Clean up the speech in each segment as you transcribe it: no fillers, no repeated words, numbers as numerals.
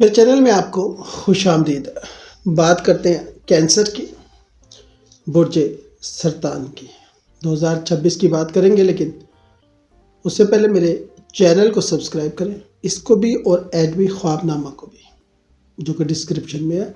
میرے چینل میں آپ کو خوش آمدید۔ بات کرتے ہیں کینسر کی، برج سرطان کی۔ 2026 کی بات کریں گے، لیکن اس سے پہلے میرے چینل کو سبسکرائب کریں، اس کو بھی اور ایڈ بھی، خواب نامہ کو بھی، جو کہ ڈسکرپشن میں ہے۔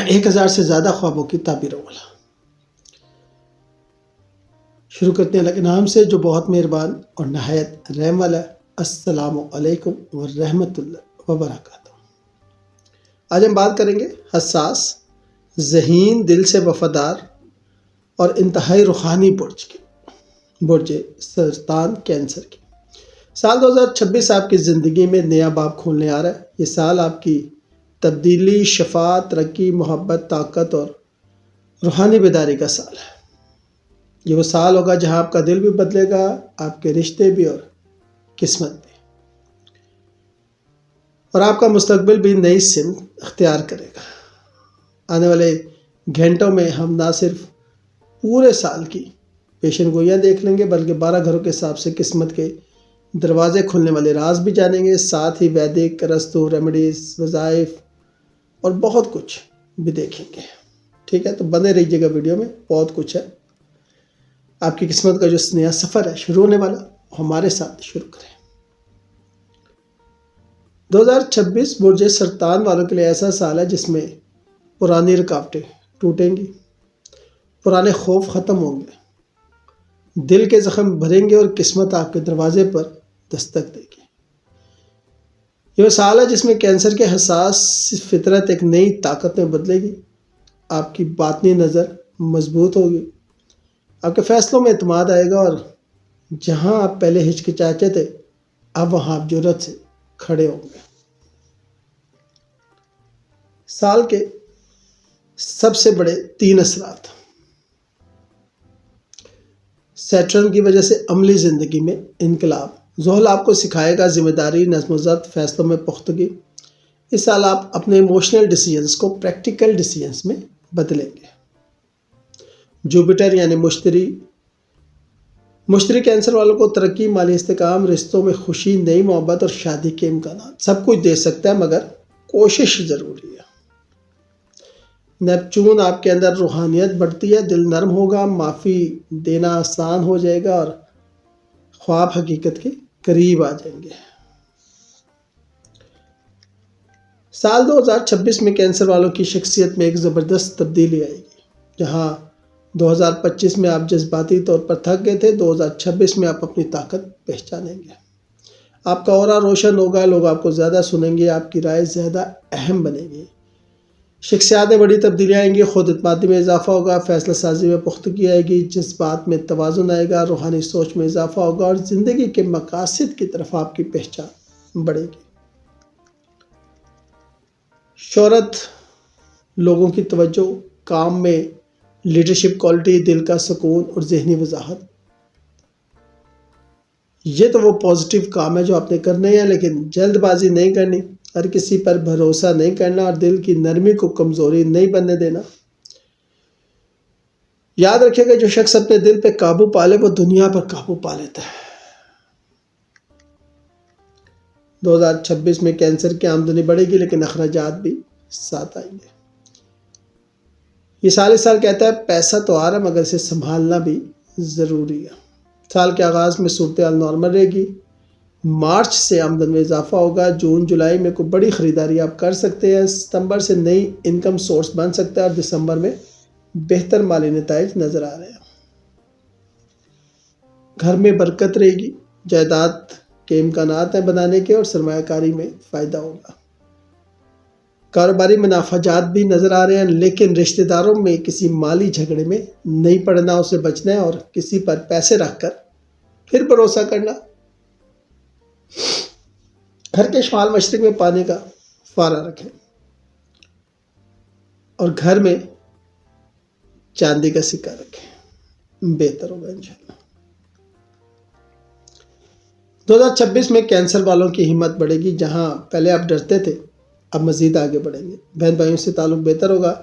1000 سے زیادہ خوابوں کی تعبیروں والا۔ شروع کرتے ہیں اللہ کے نام سے جو بہت مہربان اور نہایت رحم والا ہے۔ السلام علیکم ورحمۃ اللہ وبرکاتہ۔ آج ہم بات کریں گے حساس، ذہین، دل سے وفادار اور انتہائی روحانی برج کی، برج سرطان کینسر کی۔ سال 2026 آپ کی زندگی میں نیا باب کھولنے آ رہا ہے۔ یہ سال آپ کی تبدیلی، شفا، ترقی، محبت، طاقت اور روحانی بیداری کا سال ہے۔ یہ وہ سال ہوگا جہاں آپ کا دل بھی بدلے گا، آپ کے رشتے بھی اور قسمت بھی، اور آپ کا مستقبل بھی نئی سمت اختیار کرے گا۔ آنے والے گھنٹوں میں ہم نہ صرف پورے سال کی پیشن گوئیاں دیکھ لیں گے، بلکہ 12 گھروں کے حساب سے قسمت کے دروازے کھلنے والے راز بھی جانیں گے۔ ساتھ ہی ویدک، ارستو، ریمیڈیز، وظائف اور بہت کچھ بھی دیکھیں گے۔ ٹھیک ہے، تو بنے رہیے گا ویڈیو میں، بہت کچھ ہے۔ آپ کی قسمت کا جو نیا سفر ہے شروع ہونے والا، ہمارے ساتھ شروع کریں۔ 2026 برج سرطان والوں کے لیے ایسا سال ہے جس میں پرانی رکاوٹیں ٹوٹیں گی، پرانے خوف ختم ہوں گے، دل کے زخم بھریں گے اور قسمت آپ کے دروازے پر دستک دے گی۔ یہ وہ سال ہے جس میں کینسر کے حساس فطرت ایک نئی طاقت میں بدلے گی۔ آپ کی باطنی نظر مضبوط ہوگی، آپ کے فیصلوں میں اعتماد آئے گا، اور جہاں آپ پہلے ہچکچاتے تھے اب وہاں آپ جرأت سے کھڑے ہوں گے۔ سال کے سب سے بڑے 3 اثرات۔ سیٹرن کی وجہ سے عملی زندگی میں انقلاب۔ زحل آپ کو سکھائے گا ذمہ داری، نظم و ضبط، فیصلوں میں پختگی۔ اس سال آپ اپنے ایموشنل ڈیسیژنز کو پریکٹیکل ڈیسیژنز میں بدلیں گے۔ جوپیٹر یعنی مشتری کینسر والوں کو ترقی، مالی استحکام، رشتوں میں خوشی، نئی محبت اور شادی کے امکانات سب کچھ دے سکتا ہے، مگر کوشش ضروری ہے۔ نیپچون آپ کے اندر روحانیت بڑھتی ہے، دل نرم ہوگا، معافی دینا آسان ہو جائے گا، اور خواب حقیقت کے قریب آ جائیں گے۔ سال 2026 میں کینسر والوں کی شخصیت میں ایک زبردست تبدیلی آئے گی۔ جہاں 2025 میں آپ جذباتی طور پر تھک گئے تھے، 2026 میں آپ اپنی طاقت پہچانیں گے۔ آپ کا اورا روشن ہوگا، لوگ آپ کو زیادہ سنیں گے، آپ کی رائے زیادہ اہم بنے گی۔ شخصیات میں بڑی تبدیلیاں آئیں گی، خود اعتمادی میں اضافہ ہوگا، فیصلہ سازی میں پختگی آئے گی، جذبات میں توازن آئے گا، روحانی سوچ میں اضافہ ہوگا، اور زندگی کے مقاصد کی طرف آپ کی پہچان بڑھے گی۔ شہرت، لوگوں کی توجہ، کام میں لیڈرشپ کوالٹی، دل کا سکون اور ذہنی وضاحت، یہ تو وہ پازیٹیو کام ہے جو آپ نے کرنے ہیں، لیکن جلد بازی نہیں کرنی، ہر کسی پر بھروسہ نہیں کرنا، اور دل کی نرمی کو کمزوری نہیں بننے دینا۔ یاد رکھیے گا، جو شخص اپنے دل پہ قابو پالے وہ دنیا پر قابو پا لیتا ہے۔ 2026 میں کینسر کی آمدنی بڑھے گی، لیکن اخراجات بھی ساتھ آئیں گے۔ یہ سال کہتا ہے پیسہ تو آ رہا ہے، مگر اسے سنبھالنا بھی ضروری ہے۔ سال کے آغاز میں صورتحال نارمل رہے گی، مارچ سے آمدن میں اضافہ ہوگا، جون جولائی میں کوئی بڑی خریداری آپ کر سکتے ہیں، ستمبر سے نئی انکم سورس بن سکتا ہے، اور دسمبر میں بہتر مالی نتائج نظر آ رہے ہیں۔ گھر میں برکت رہے گی، جائیداد کے امکانات ہیں بنانے کے، اور سرمایہ کاری میں فائدہ ہوگا۔ کاروباری منافع جات بھی نظر آ رہے ہیں، لیکن رشتہ داروں میں کسی مالی جھگڑے میں نہیں پڑنا، اسے بچنا ہے، اور کسی پر پیسے رکھ کر پھر بھروسہ کرنا۔ گھر کے شمال مشرق میں پانی کا فوارہ رکھیں، اور گھر میں چاندی کا سکہ رکھیں، بہتر ہوگا انشاءاللہ۔ 2026 میں کینسر والوں کی ہمت بڑھے گی، جہاں پہلے آپ ڈرتے تھے اب مزید آگے بڑھیں گے۔ بہن بھائیوں سے تعلق بہتر ہوگا،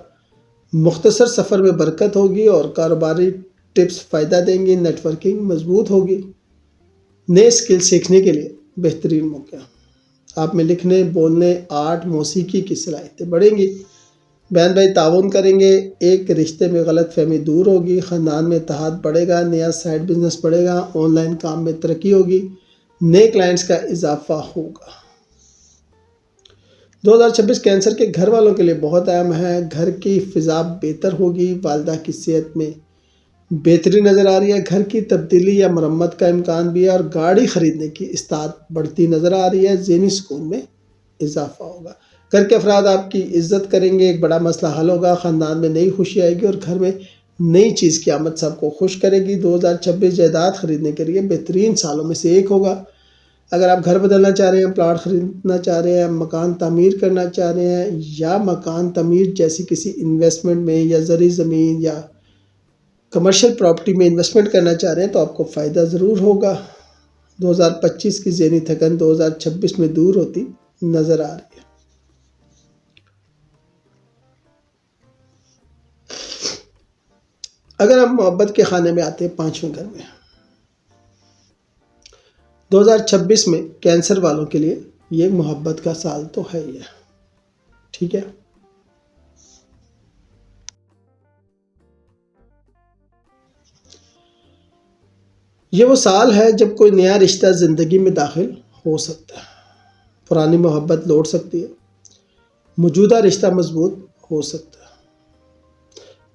مختصر سفر میں برکت ہوگی، اور کاروباری ٹپس فائدہ دیں گی، نیٹ ورکنگ مضبوط ہوگی، نئے اسکل سیکھنے کے لیے بہترین موقع۔ آپ میں لکھنے، بولنے، آرٹ، موسیقی کی صلاحیتیں بڑھیں گی۔ بہن بھائی تعاون کریں گے، ایک رشتے میں غلط فہمی دور ہوگی، خاندان میں اتحاد بڑھے گا، نیا سائڈ بزنس بڑھے گا، آن لائن کام میں ترقی ہوگی، نئے کلائنٹس کا اضافہ ہوگا۔ 2026 کینسر کے گھر والوں کے لیے بہت اہم ہے۔ گھر کی فضا بہتر ہوگی، والدہ کی صحت میں بہتری نظر آ رہی ہے، گھر کی تبدیلی یا مرمت کا امکان بھی ہے، اور گاڑی خریدنے کی استعداد بڑھتی نظر آ رہی ہے، ذہنی سکون میں اضافہ ہوگا۔ گھر کے افراد آپ کی عزت کریں گے، ایک بڑا مسئلہ حل ہوگا، خاندان میں نئی خوشی آئے گی اور گھر میں نئی چیز کی آمد سب کو خوش کرے گی۔ 2026 جائیداد خریدنے کے لیے بہترین سالوں میں سے ایک ہوگا۔ اگر آپ گھر بدلنا چاہ رہے ہیں، پلاٹ خریدنا چاہ رہے ہیں، مکان تعمیر کرنا چاہ رہے ہیں، یا مکان تعمیر جیسی کسی انویسٹمنٹ میں یا زرعی زمین یا کمرشل پراپرٹی میں انویسٹمنٹ کرنا چاہ رہے ہیں تو آپ کو فائدہ ضرور ہوگا۔ 2025 کی ذہنی تھکن 2026 میں دور ہوتی نظر آ رہی ہے۔ اگر ہم محبت کے خانے میں آتے ہیں، 5ویں گھر میں، 2026 میں کینسر والوں کے لیے یہ محبت کا سال تو ہے ہی ہے، ٹھیک ہے۔ یہ وہ سال ہے جب کوئی نیا رشتہ زندگی میں داخل ہو سکتا ہے، پرانی محبت لوٹ سکتی ہے، موجودہ رشتہ مضبوط ہو سکتا ہے،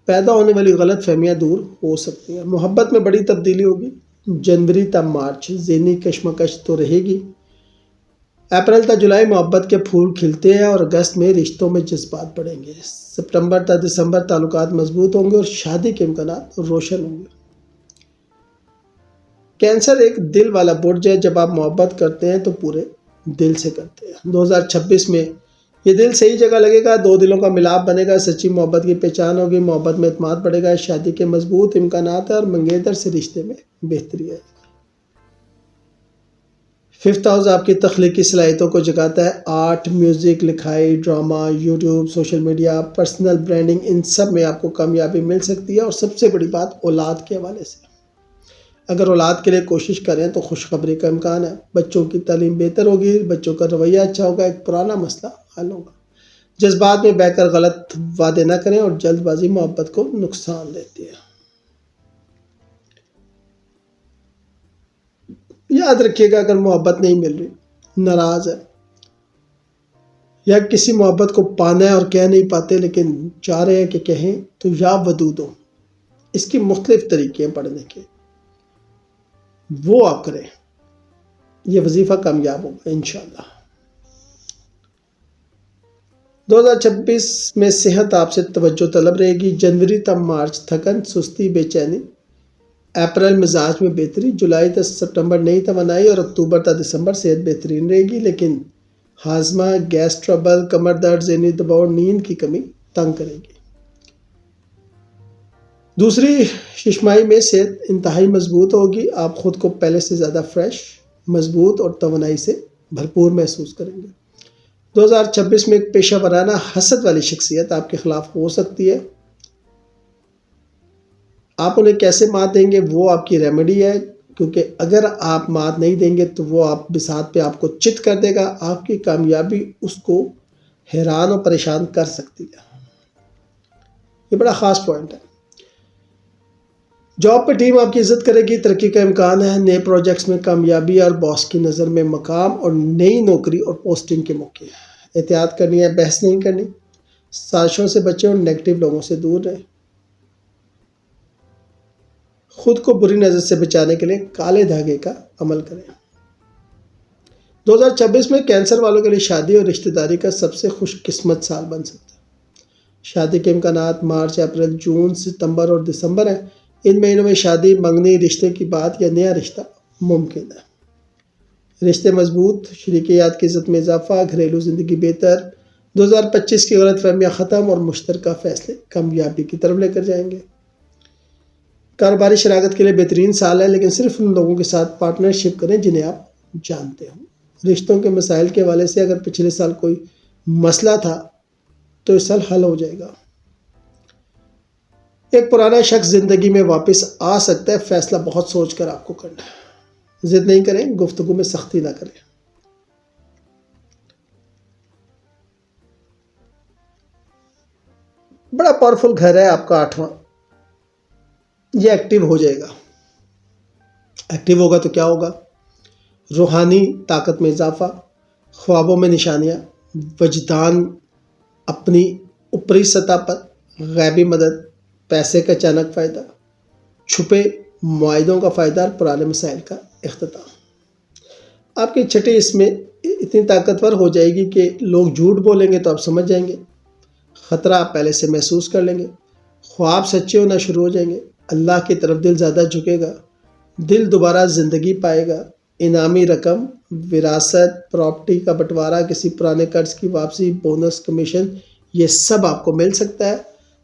پیدا ہونے والی غلط فہمیاں دور ہو سکتی ہیں، محبت میں بڑی تبدیلی ہوگی۔ جنوری تا مارچ ذہنی کشمکش تو رہے گی، اپریل تا جولائی محبت کے پھول کھلتے ہیں اور اگست میں رشتوں میں جذبات بڑھیں گے، ستمبر تا دسمبر تعلقات مضبوط ہوں گے اور شادی کے امکانات روشن ہوں گے۔ کینسر ایک دل والا برج ہے، جب آپ محبت کرتے ہیں تو پورے دل سے کرتے ہیں۔ 2026 میں یہ دل صحیح جگہ لگے گا، دو دلوں کا ملاپ بنے گا، سچی محبت کی پہچان ہوگی، محبت میں اعتماد بڑھے گا، شادی کے مضبوط امکانات ہیں اور منگیتر سے رشتے میں بہتری آئے گی۔ 5th ہاؤس آپ کی تخلیقی صلاحیتوں کو جگاتا ہے، آرٹ، میوزک، لکھائی، drama, YouTube, social media, personal branding, ان سب میں آپ کو کامیابی مل سکتی ہے، اور سب سے بڑی بات اولاد کے حوالے سے، اگر اولاد کے لیے کوشش کریں تو خوشخبری کا امکان ہے، بچوں کی تعلیم بہتر ہوگی، بچوں کا رویہ اچھا ہوگا، ایک پرانا مسئلہ حل ہوگا۔ جذبات میں بہہ کر غلط وعدے نہ کریں، اور جلد بازی محبت کو نقصان دیتی ہے۔ یاد رکھیے گا، اگر محبت نہیں مل رہی، ناراض ہے، یا کسی محبت کو پانا ہے اور کہہ نہیں پاتے لیکن چاہ رہے ہیں کہ کہیں، تو یا ودودو، اس کی مختلف طریقے ہیں پڑھنے کے، وہ آپ کریں، یہ وظیفہ کامیاب ہوگا انشاءاللہ۔ 2026 میں صحت آپ سے توجہ طلب رہے گی، جنوری تا مارچ تھکن، سستی، بے چینی، اپریل مزاج میں بہتری، جولائی تا ستمبر نئی توانائی، اور اکتوبر تا دسمبر صحت بہترین رہے گی، لیکن ہاضمہ، گیس ٹربل، کمر درد، ذہنی دباؤ، نیند کی کمی تنگ کرے گی۔ دوسری ششماہی میں صحت انتہائی مضبوط ہوگی، آپ خود کو پہلے سے زیادہ فریش، مضبوط اور توانائی سے بھرپور محسوس کریں گے۔ 2026 میں ایک پیشہ ورانہ حسد والی شخصیت آپ کے خلاف ہو سکتی ہے، آپ انہیں کیسے مات دیں گے وہ آپ کی ریمیڈی ہے، کیونکہ اگر آپ مات نہیں دیں گے تو وہ آپ بساط پہ آپ کو چت کر دے گا، آپ کی کامیابی اس کو حیران اور پریشان کر سکتی ہے۔ یہ بڑا خاص پوائنٹ ہے۔ جاب پہ ٹیم آپ کی عزت کرے گی، ترقی کا امکان ہے، نئے پروجیکٹس میں کامیابی اور باس کی نظر میں مقام، اور نئی نوکری اور پوسٹنگ کے موقع ہیں۔ احتیاط کرنی ہے، بحث نہیں کرنی، سازشوں سے بچیں اور نیگیٹو لوگوں سے دور رہیں۔ خود کو بری نظر سے بچانے کے لیے کالے دھاگے کا عمل کریں۔ 2026 میں کینسر والوں کے لیے شادی اور رشتہ داری کا سب سے خوش قسمت سال بن سکتا ہے۔ شادی کے امکانات مارچ، اپریل، جون، ستمبر اور دسمبر ہیں، ان مہینوں میں شادی، منگنی، رشتے کی بات یا نیا رشتہ ممکن ہے۔ رشتے مضبوط، شریکیات کی عزت میں اضافہ، گھریلو زندگی بہتر۔ 2025 کی غلط فہمیاں ختم اور مشترکہ فیصلے کامیابی کی طرف لے کر جائیں گے۔ کاروباری شراکت کے لیے بہترین سال ہے، لیکن صرف ان لوگوں کے ساتھ پارٹنرشپ کریں جنہیں آپ جانتے ہوں۔ رشتوں کے مسائل کے حوالے سے اگر پچھلے سال کوئی مسئلہ تھا تو اس سال حل ہو جائے گا۔ ایک پرانا شخص زندگی میں واپس آ سکتا ہے، فیصلہ بہت سوچ کر آپ کو کرنا ہے۔ ضد نہیں کریں، گفتگو میں سختی نہ کریں۔ بڑا پاورفل گھر ہے آپ کا 8واں، یہ ایکٹیو ہو جائے گا۔ ایکٹیو ہوگا تو کیا ہوگا؟ روحانی طاقت میں اضافہ، خوابوں میں نشانیاں، وجدان اپنی اوپری سطح پر، غیبی مدد، پیسے کا اچانک فائدہ، چھپے معاہدوں کا فائدہ اور پرانے مسائل کا اختتام۔ آپ کی چھٹی اس میں اتنی طاقتور ہو جائے گی کہ لوگ جھوٹ بولیں گے تو آپ سمجھ جائیں گے، خطرہ آپ پہلے سے محسوس کر لیں گے، خواب سچے ہونا شروع ہو جائیں گے، اللہ کی طرف دل زیادہ جھکے گا، دل دوبارہ زندگی پائے گا، انعامی رقم، وراثت، پراپرٹی کا بٹوارا، کسی پرانے قرض کی واپسی، بونس، کمیشن، یہ سب آپ کو مل سکتا ہے۔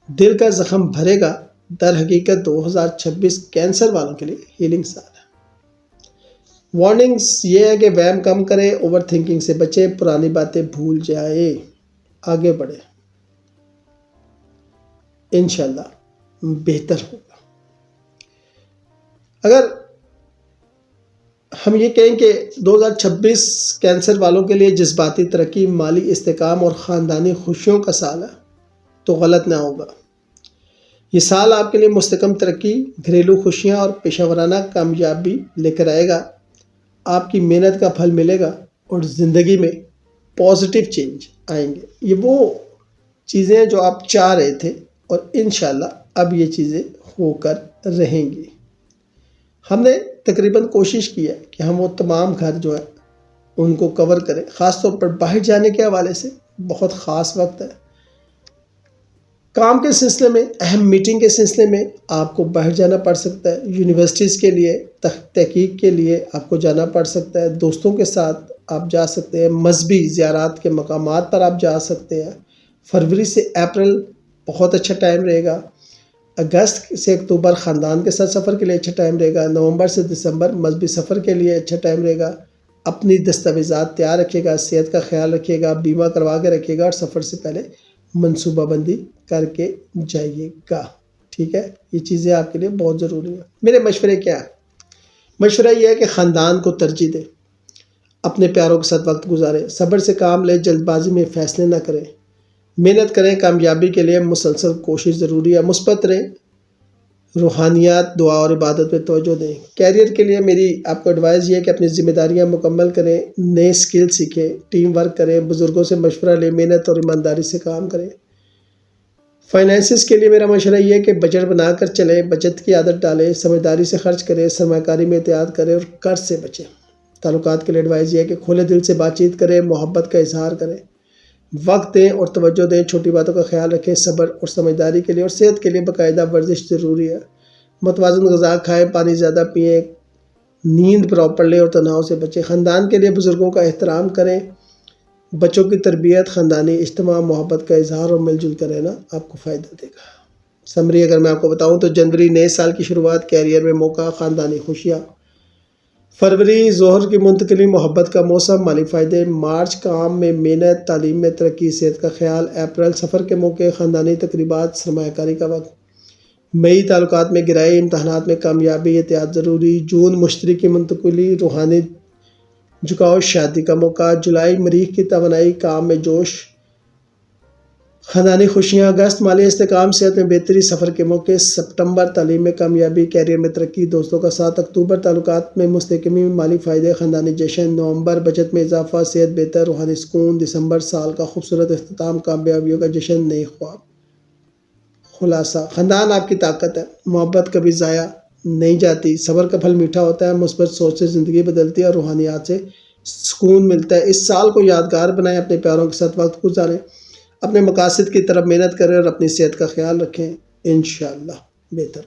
دل کا زخم بھرے گا۔ در حقیقت 2026 کینسر والوں کے لیے ہیلنگ سال ہے۔ وارننگز یہ ہے کہ وہم کم کریں، اوور تھنکنگ سے بچیں، پرانی باتیں بھول جائیں، آگے بڑھیں، انشاءاللہ بہتر ہوگا۔ اگر ہم یہ کہیں کہ 2026 کینسر والوں کے لیے جذباتی ترقی، مالی استحکام اور خاندانی خوشیوں کا سال ہے تو غلط نہ ہوگا۔ یہ سال آپ کے لیے مستحکم ترقی، گھریلو خوشیاں اور پیشہ ورانہ کامیابی لے کر آئے گا۔ آپ کی محنت کا پھل ملے گا اور زندگی میں پازیٹیو چینج آئیں گے۔ یہ وہ چیزیں جو آپ چاہ رہے تھے اور انشاءاللہ اب یہ چیزیں ہو کر رہیں گی۔ ہم نے تقریباً کوشش کی ہے کہ ہم وہ تمام گھر جو ہے ان کو کور کریں، خاص طور پر باہر جانے کے حوالے سے بہت خاص وقت ہے۔ کام کے سلسلے میں، اہم میٹنگ کے سلسلے میں آپ کو باہر جانا پڑ سکتا ہے، یونیورسٹیز کے لیے تحقیق کے لیے آپ کو جانا پڑ سکتا ہے، دوستوں کے ساتھ آپ جا سکتے ہیں، مذہبی زیارات کے مقامات پر آپ جا سکتے ہیں۔ فروری سے اپریل بہت اچھا ٹائم رہے گا۔ اگست سے اکتوبر خاندان کے ساتھ سفر کے لیے اچھا ٹائم رہے گا۔ نومبر سے دسمبر مذہبی سفر کے لیے اچھا ٹائم رہے گا۔ اپنی دستاویزات تیار رکھیے گا، صحت کا خیال رکھیے گا، بیمہ کروا کے رکھیے گا اور سفر سے پہلے منصوبہ بندی کر کے جائیے گا۔ ٹھیک ہے، یہ چیزیں آپ کے لیے بہت ضروری ہیں۔ میرے مشورے کیا ہے؟ مشورہ یہ ہے کہ خاندان کو ترجیح دیں، اپنے پیاروں کے ساتھ وقت گزاریں، صبر سے کام لیں، جلد بازی میں فیصلے نہ کریں، محنت کریں، کامیابی کے لیے مسلسل کوشش ضروری ہے، مثبت رہیں، روحانیات، دعا اور عبادت پہ توجہ دیں۔ کیریئر کے لیے میری آپ کو ایڈوائز یہ ہے کہ اپنی ذمہ داریاں مکمل کریں، نئے اسکل سیکھیں، ٹیم ورک کریں، بزرگوں سے مشورہ لیں، محنت اور ایمانداری سے کام کریں۔ فائنینسز کے لیے میرا مشورہ یہ ہے کہ بجٹ بنا کر چلیں، بچت کی عادت ڈالیں، سمجھداری سے خرچ کریں، سرمایہ کاری میں احتیاط کریں اور قرض سے بچیں۔ تعلقات کے لیے ایڈوائز یہ ہے کہ کھلے دل سے بات چیت کریں، محبت کا اظہار کریں، وقت دیں اور توجہ دیں، چھوٹی باتوں کا خیال رکھیں، صبر اور سمجھداری کے لیے اور صحت کے لیے باقاعدہ ورزش ضروری ہے، متوازن غذا کھائیں، پانی زیادہ پئیں، نیند پراپر لیں اور تناؤ سے بچیں۔ خاندان کے لیے بزرگوں کا احترام کریں، بچوں کی تربیت، خاندانی اجتماع، محبت کا اظہار اور مل جل کر رہنا آپ کو فائدہ دے گا۔ سمری اگر میں آپ کو بتاؤں تو جنوری نئے سال کی شروعات، کیریئر میں موقع، خاندانی خوشیاں۔ فروری ظہر کی منتقلی، محبت کا موسم، مالی فائدے۔ مارچ کام میں محنت، تعلیم میں ترقی، صحت کا خیال۔ اپریل سفر کے موقع، خاندانی تقریبات، سرمایہ کاری کا وقت۔ مئی تعلقات میں گہرائی، امتحانات میں کامیابی، احتیاط ضروری۔ جون مشتری کی منتقلی، روحانی جھکاؤ، شادی کا موقع۔ جولائی مریخ کی توانائی، کام میں جوش، خاندانی خوشیاں۔ اگست مالی استحکام، صحت میں بہتری، سفر کے موقع۔ سپتمبر تعلیم میں کامیابی، کیریئر میں ترقی، دوستوں کا ساتھ۔ اکتوبر تعلقات میں مستحکمی، مالی فائدے، خاندانی جشن۔ نومبر بچت میں اضافہ، صحت بہتر، روحانی سکون۔ دسمبر سال کا خوبصورت اختتام، کامیابیوں کا جشن، نئے خواب۔ خلاصہ، خاندان آپ کی طاقت ہے، محبت کبھی ضائع نہیں جاتی، صبر کا پھل میٹھا ہوتا ہے، مثبت سوچ سے زندگی بدلتی ہے اور روحانیات سے سکون ملتا ہے۔ اس سال کو یادگار بنائیں، اپنے پیاروں کے ساتھ وقت گزاریں، اپنے مقاصد کی طرف محنت کریں اور اپنی صحت کا خیال رکھیں، انشاءاللہ بہتر